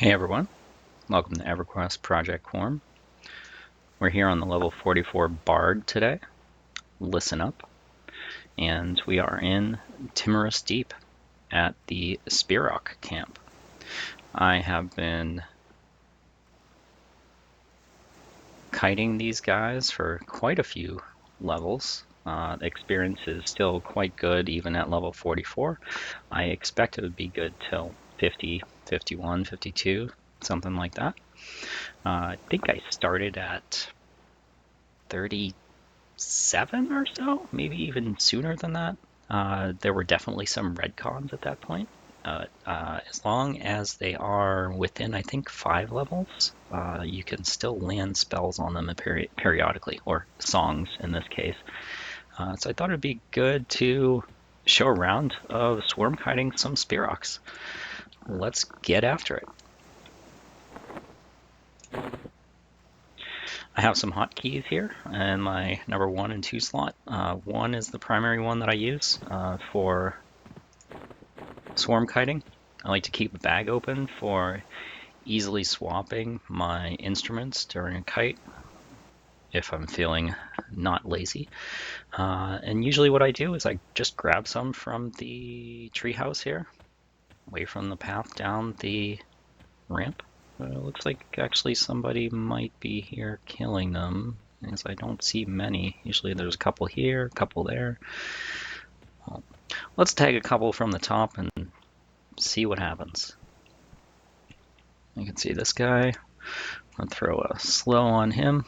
Hey everyone, welcome to EverQuest Project Quarm. We're here on the level 44 Bard today. Listen up. And we are in Timorous Deep at the Spiroc camp. I have been kiting these guys for quite a few levels. Experience is still quite good even at level 44. I expect it would be good till 50, 51, 52, something like that. I think I started at 37 or so, maybe even sooner than that. There were definitely some red cons at that point. As long as they are within, I think, 5 levels, you can still land spells on them periodically, or songs in this case. So I thought it'd be good to show a round of swarm kiting some Spirocs. Let's get after it. I have some hotkeys here in my number 1 and 2 slot. 1 is the primary one that I use for swarm kiting. I like to keep a bag open for easily swapping my instruments during a kite if I'm feeling not lazy. And usually what I do is I just grab some from the treehouse here, away from the path down the ramp. Looks like actually somebody might be here killing them, as I don't see many. Usually there's a couple here, a couple there. Well, let's tag a couple from the top and see what happens. You can see this guy. I'll throw a slow on him.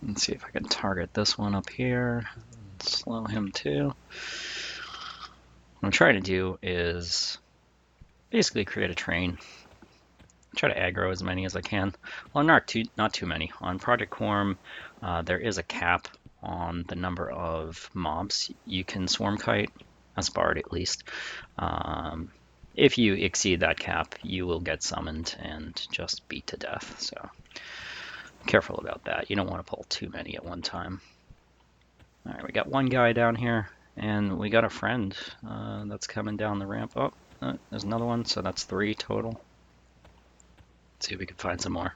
Let's see if I can target this one up here. Slow him too. What I'm trying to do is basically create a train. Try to aggro as many as I can. Well, not too many. On Project Quarm, there is a cap on the number of mobs you can swarm kite, as Bard at least. If you exceed that cap, you will get summoned and just beat to death. So careful about that. You don't want to pull too many at one time. All right, we got one guy down here, and we got a friend that's coming down the ramp. Oh, there's another one, so that's 3 total. Let's see if we can find some more.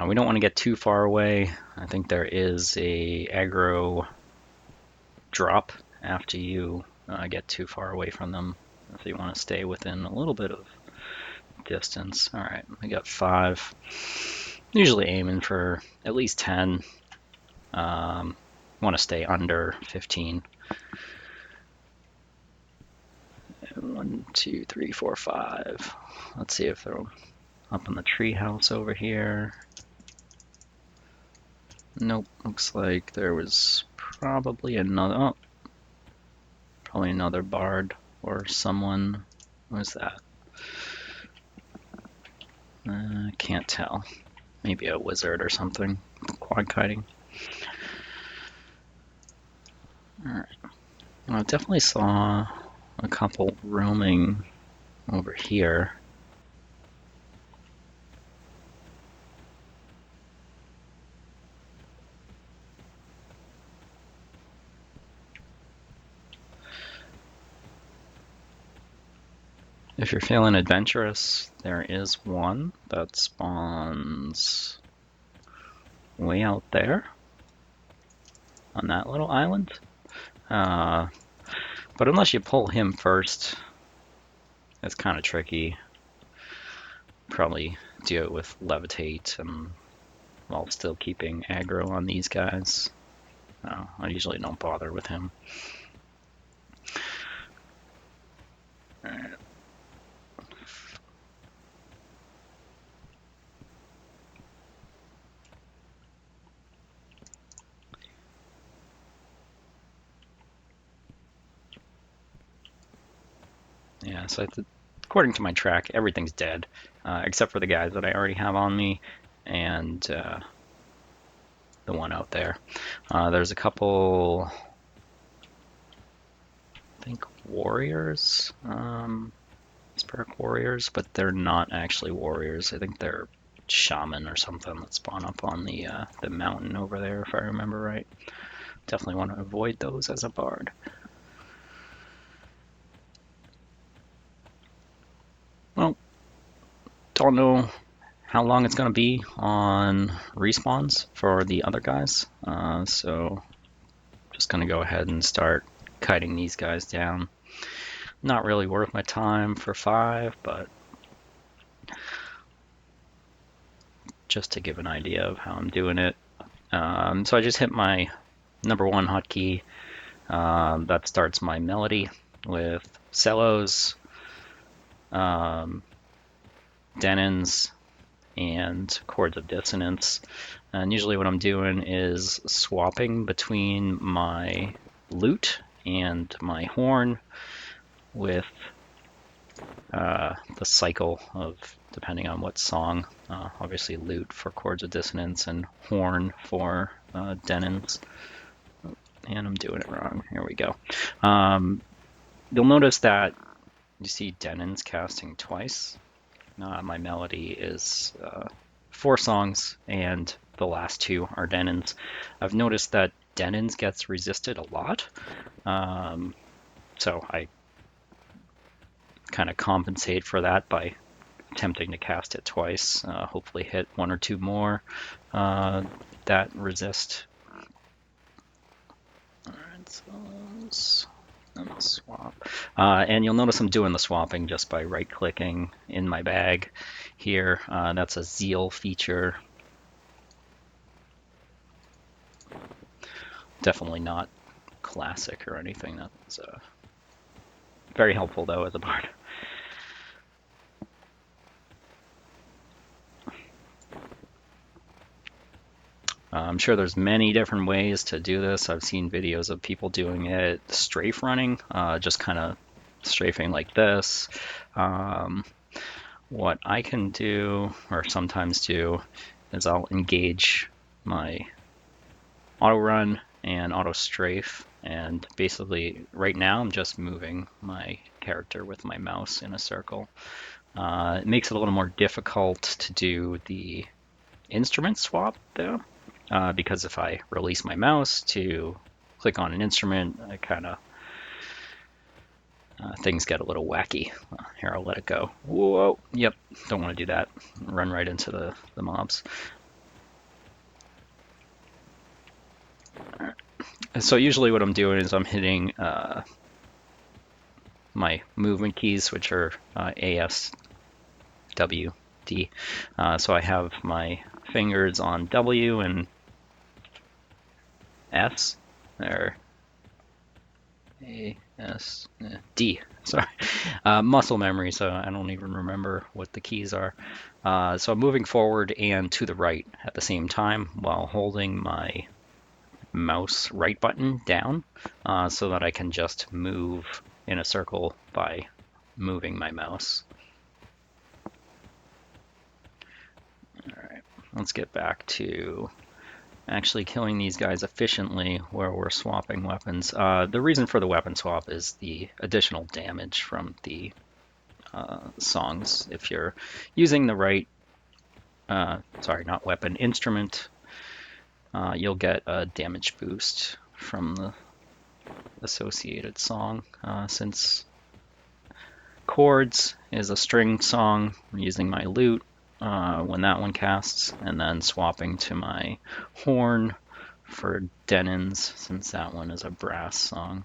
We don't want to get too far away. I think there is a aggro drop after you get too far away from them. So you want to stay within a little bit of distance. All right, we got 5. Usually aiming for at least 10. Want to stay under 15. 1, 2, 3, 4, 5. Let's see if they're up in the treehouse over here. Nope, looks like there was probably another bard or someone. What is that? Can't tell. Maybe a wizard or something. Quad kiting. Alright. I definitely saw a couple roaming over here. If you're feeling adventurous, there is one that spawns way out there on that little island. But unless you pull him first, it's kind of tricky. Probably do it with levitate and while still keeping aggro on these guys. No, I usually don't bother with him. Alright. Yeah, so according to my track, everything's dead, except for the guys that I already have on me, and the one out there. There's a couple, I think, warriors, Spiroc warriors, but they're not actually warriors. I think they're shaman or something that spawn up on the mountain over there, if I remember right. Definitely want to avoid those as a bard. Well, don't know how long it's going to be on respawns for the other guys, so just going to go ahead and start kiting these guys down. Not really worth my time for 5, but just to give an idea of how I'm doing it. So I just hit my number 1 hotkey. That starts my melody with cellos, denins, and chords of dissonance. And usually what I'm doing is swapping between my lute and my horn with the cycle of, depending on what song, obviously lute for chords of dissonance and horn for denins. And I'm doing it wrong. Here we go. You'll notice that you see denins casting twice. My melody is 4 songs, and the last 2 are denins. I've noticed that denins gets resisted a lot, so I kind of compensate for that by attempting to cast it twice. Hopefully hit 1 or 2 more that resist. Alright, so swap. And you'll notice I'm doing the swapping just by right-clicking in my bag here. That's a Zeal feature. Definitely not classic or anything. That's very helpful, though, as a bard. I'm sure there's many different ways to do this. I've seen videos of people doing it strafe running, just kind of strafing like this. What I can do, or sometimes do, is I'll engage my auto run and auto strafe, and basically right now I'm just moving my character with my mouse in a circle. It makes it a little more difficult to do the instrument swap though, because if I release my mouse to click on an instrument, I kind of things get a little wacky. Here, I'll let it go. Whoa, yep, don't want to do that. Run right into the mobs. Right. So usually what I'm doing is I'm hitting my movement keys, which are A, S, W, D. So I have my fingers on W and S, or A, S, D. Sorry, muscle memory, so I don't even remember what the keys are. So I'm moving forward and to the right at the same time while holding my mouse right button down, so that I can just move in a circle by moving my mouse. Alright, let's get back to actually killing these guys efficiently where we're swapping weapons. The reason for the weapon swap is the additional damage from the songs. If you're using the right, sorry, not weapon, instrument, you'll get a damage boost from the associated song. Since chords is a string song, I'm using my lute when that one casts, and then swapping to my horn for denins, since that one is a brass song.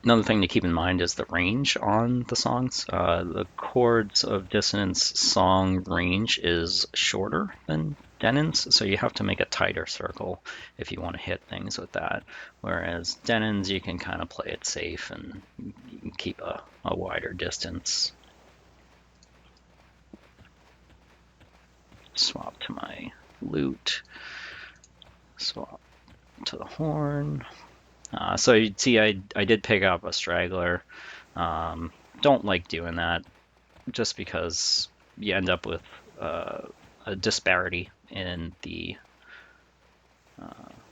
Another thing to keep in mind is the range on the songs. The chords of dissonance song range is shorter than denins, so you have to make a tighter circle if you want to hit things with that. Whereas denins, you can kind of play it safe and you can keep a wider distance. Swap to my lute, swap to the horn. So you'd see I did pick up a straggler. Don't like doing that just because you end up with a disparity in the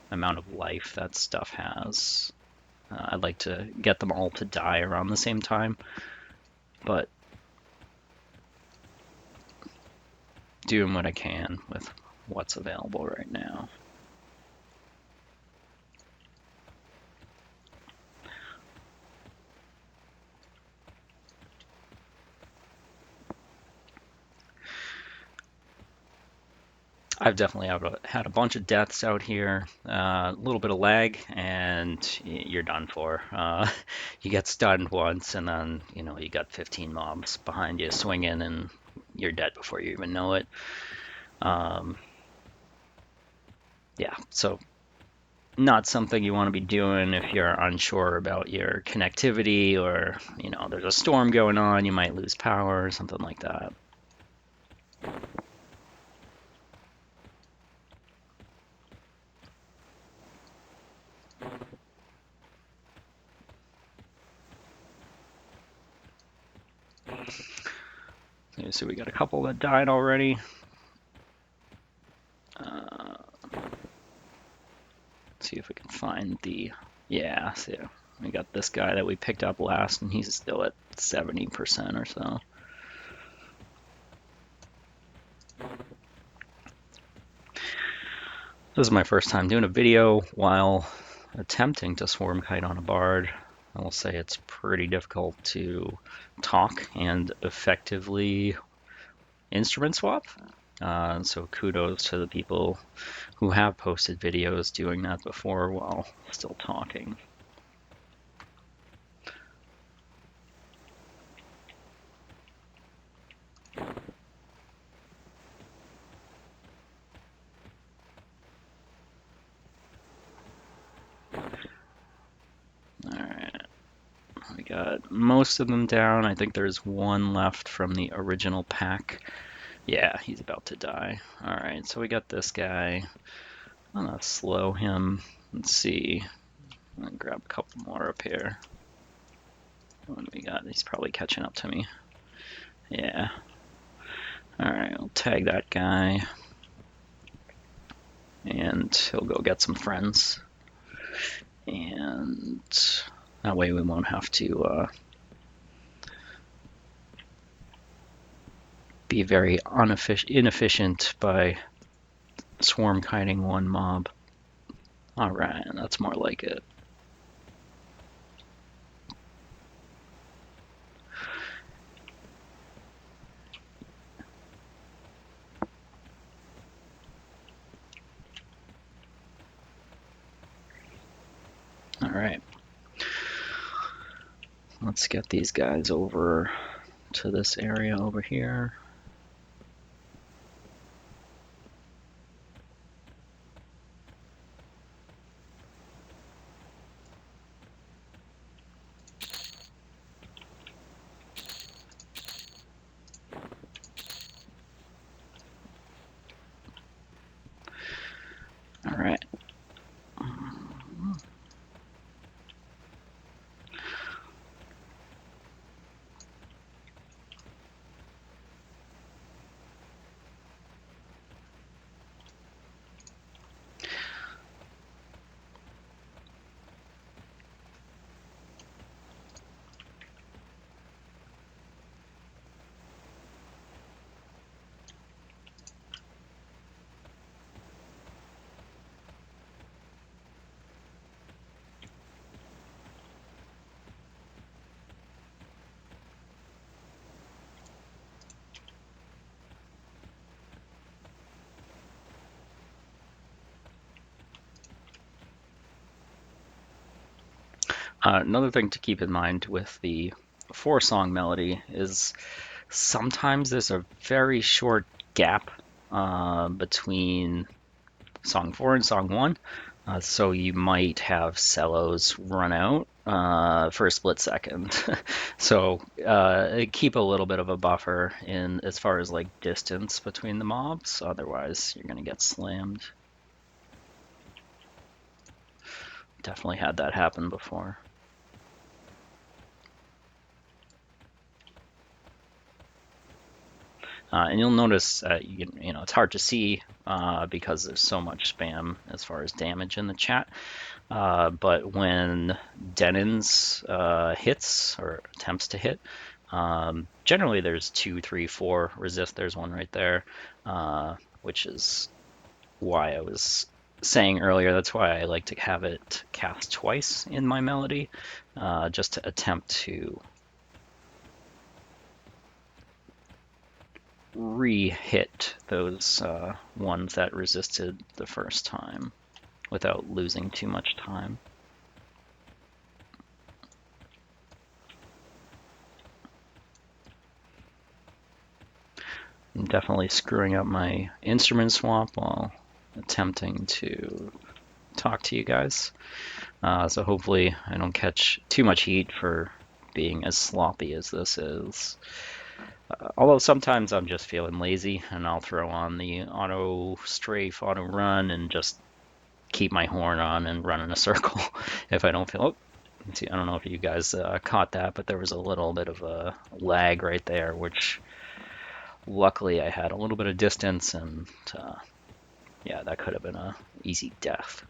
amount of life that stuff has. I'd like to get them all to die around the same time, but doing what I can with what's available right now. I've definitely had a bunch of deaths out here, a little bit of lag, and you're done for. You get stunned once, and then you got 15 mobs behind you swinging, and you're dead before you even know it. Yeah, so not something you want to be doing if you're unsure about your connectivity, or there's a storm going on, you might lose power or something like that. So we got a couple that died already. See if we can find the, yeah, so we got this guy that we picked up last, and he's still at 70% or so. This is my first time doing a video while attempting to swarm kite on a bard. I will say it's pretty difficult to talk and effectively instrument swap. So kudos to the people who have posted videos doing that before while still talking. Alright, we got most of them down. I think there's one left from the original pack. Yeah, he's about to die. Alright, so we got this guy. I'm gonna slow him. Let's see. I'm gonna grab a couple more up here. What do we got? He's probably catching up to me. Yeah. Alright, I'll tag that guy. And he'll go get some friends. And that way we won't have to be very inefficient by swarm kiting one mob. Alright, that's more like it. Alright. Let's get these guys over to this area over here. All right. Another thing to keep in mind with the 4-song melody is sometimes there's a very short gap between song 4 and song 1. So you might have cellos run out for a split second. So keep a little bit of a buffer in as far as like distance between the mobs. Otherwise, you're gonna get slammed. Definitely had that happen before. And you'll notice, it's hard to see because there's so much spam as far as damage in the chat. But when Denon's hits or attempts to hit, Generally, there's 2, 3, 4 resist. There's one right there, which is why I was saying earlier, that's why I like to have it cast twice in my melody, just to attempt to re-hit those ones that resisted the first time without losing too much time. I'm definitely screwing up my instrument swap while attempting to talk to you guys. So hopefully I don't catch too much heat for being as sloppy as this is. Although sometimes I'm just feeling lazy and I'll throw on the auto strafe, auto run, and just keep my horn on and run in a circle if I don't feel. Oh, see, I don't know if you guys caught that, but there was a little bit of a lag right there, which luckily I had a little bit of distance, and yeah, that could have been a easy death.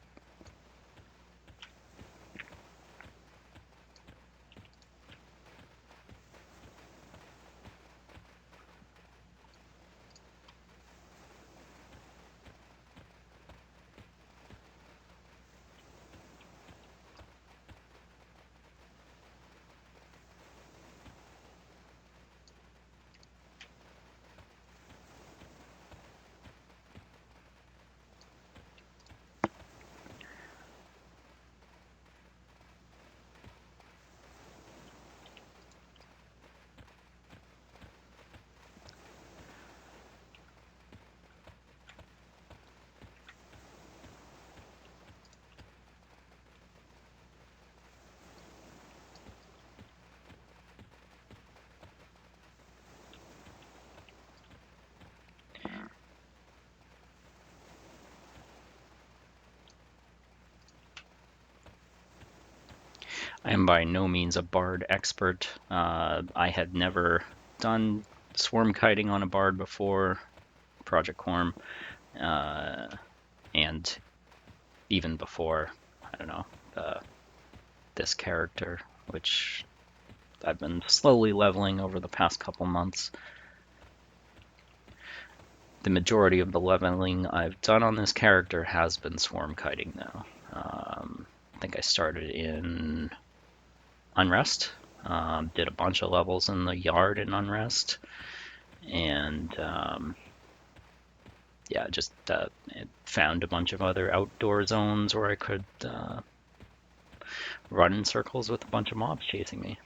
I am by no means a bard expert. I had never done swarm kiting on a bard before Project Quarm, and even before, I don't know, this character, which I've been slowly leveling over the past couple months. The majority of the leveling I've done on this character has been swarm kiting though. I think I started in Unrest, did a bunch of levels in the yard in Unrest, and yeah, just found a bunch of other outdoor zones where I could run in circles with a bunch of mobs chasing me.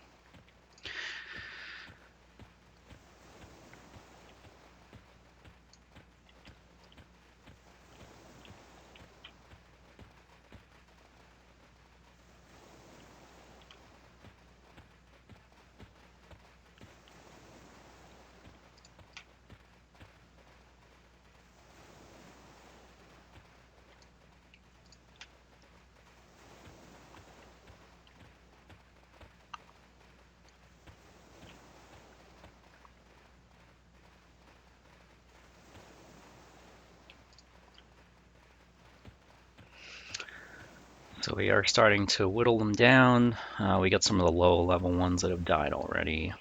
So we are starting to whittle them down. We got some of the low level ones that have died already.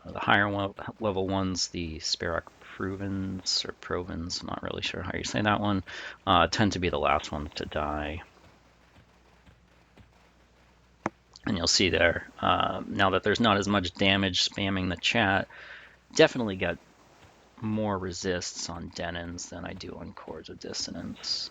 The higher level ones, the Spiroc Provens or Provens, I'm not really sure how you say that one, tend to be the last ones to die. And you'll see there, now that there's not as much damage spamming the chat, definitely got more resists on Denons than I do on Chords of Dissonance.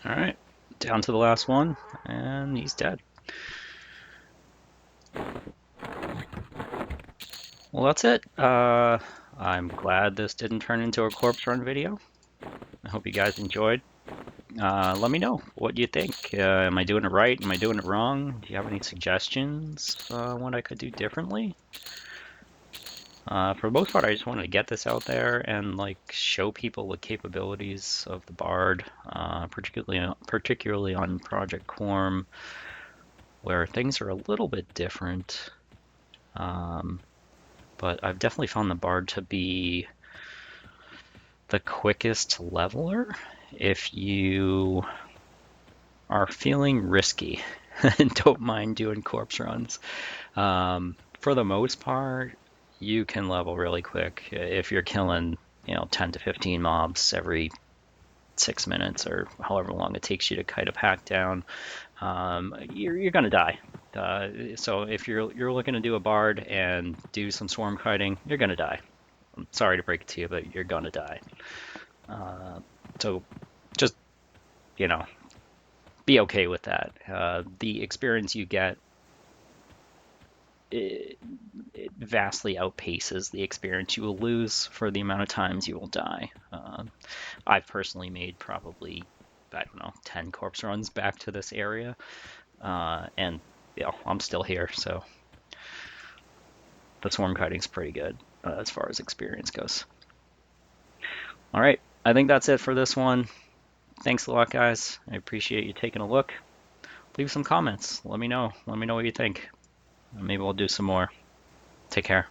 All right, down to the last one, and he's dead. Well, that's it. I'm glad this didn't turn into a corpse run video. I hope you guys enjoyed. Let me know what you think. Am I doing it right? Am I doing it wrong? Do you have any suggestions what I could do differently? For the most part, I just wanted to get this out there and like show people the capabilities of the Bard, particularly on Project Quarm, where things are a little bit different. But I've definitely found the Bard to be the quickest leveler if you are feeling risky and don't mind doing corpse runs. For the most part, you can level really quick if you're killing, 10 to 15 mobs every 6 minutes or however long it takes you to kite a pack down. You're gonna die. So if you're looking to do a bard and do some swarm kiting, you're gonna die. I'm sorry to break it to you, but you're gonna die. So just be okay with that. The experience you get, it vastly outpaces the experience you will lose for the amount of times you will die. I've personally made probably, I don't know, 10 corpse runs back to this area, and I'm still here, so the swarm kiting's pretty good as far as experience goes. All right, I think that's it for this one. Thanks a lot, guys. I appreciate you taking a look. Leave some comments. Let me know. Let me know what you think. Maybe we'll do some more. Take care.